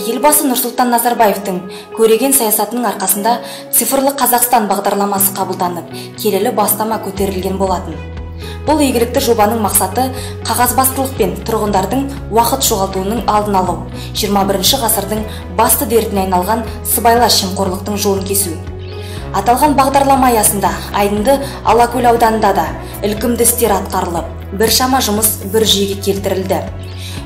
Елбасы Нұрсұлтан Назарбаевтың көреген саясатының арқасында цифрлы Қазақстан бағдарламасы қабылданып, келелі бастама көтерілген болатын. Бұл игілікті жобаның мақсаты қағазбастылық пен тұрғындардың уақыт жоғалтуының алдын алу, 21 ғасырдың басты дертіне айналған сыбайлас жемқорлықтың жолын кесу. Аталған бағдарлама аясында Айдынды Алакөл ауданында да ілкімді істер атқарылып, біршама жұмыс бір жүйеге келтірілді.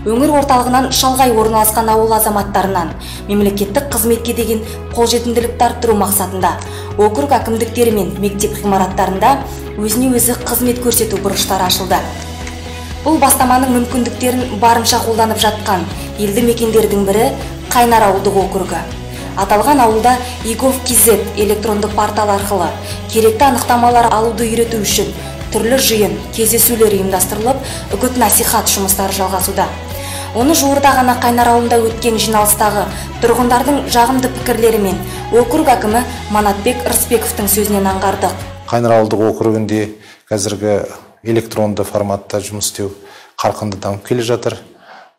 Өңір орталығынан шалғай орналасқан ауыл азаматтарынан мемлекеттік қызметке деген қолжетімділікті арттыру мақсатында округ әкімдіктері мен мектеп ғимараттарында өзіне өзі қызмет көрсету бұрыштары ашылды. Бұл бастаманың мүмкіндіктерін барынша қолданып жатқан елді мекендердің бірі Қайнар ауылдық округі. Аталған ауылда келеді электронды портал арқылы керекті анықтамалар алуды үйрету үшін түрлі жиын, кездесулер ұйымдастырылып, үгіт-насихат жұмыстары жалғасуда. Оны жуырда ғана Қайнар ауылында өткен жиналыстағы тұрғындардың жағымды пікірлерімен округ әкімі Манатбек Рысбековтың сөзінен аңғардық. Қайнар ауылдық округінде қазіргі электронды форматта жұмыс істеу қарқынды дамып келе жатыр.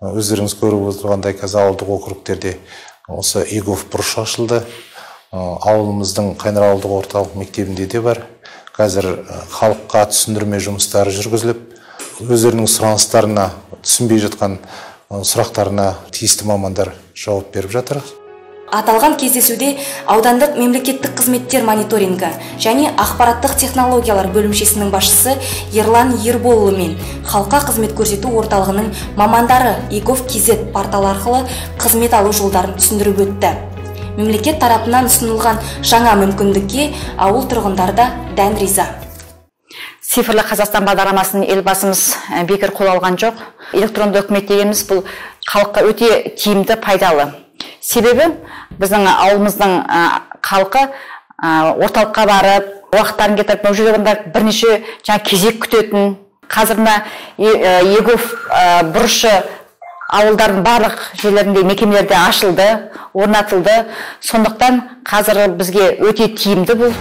Өздеріңіз көріп отырғандай, қазір ауылдық округтерде осы бұрышы ашылды. Ауылымыздың Қайнар ауылдық орталық мектебінде де бар. Қазір халыққа түсіндірме жұмыстары жүргізіліп, өздерінің сұраныстарына, түсінбей жатқан сұрақтарына тиісті мамандар жауап беріп жатыр. Аталған кездесуде аудандық мемлекеттік қызметтер мониторингі және ақпараттық технологиялар бөлімшесінің басшысы Ерлан Ерболұлы мен халыққа қызмет көрсету орталығының мамандары келеді порталы арқылы қызмет алу жолдарын түсіндіріп өтті. Мемлекет тарапынан ұсынылған жаңа мүмкіндікке ауыл тұрғындары да дән риза. Цифрлы Қазақстан бағдарламасын елбасымыз бекер қол алған жоқ. Электронды үкімет дегеніміз бұл халыққа өте тиімді, пайдалы. Себебі біздің ауылымыздың халқы орталыққа барып, уақыттарын кетіріп, бұл жерде бірнеше кезек күтетін. Қазір бұрышы ауылдардың барлық жерлерінде мекемелерде ашылды, орнатылды. Сондықтан қазір бізге өте тиімді бұл.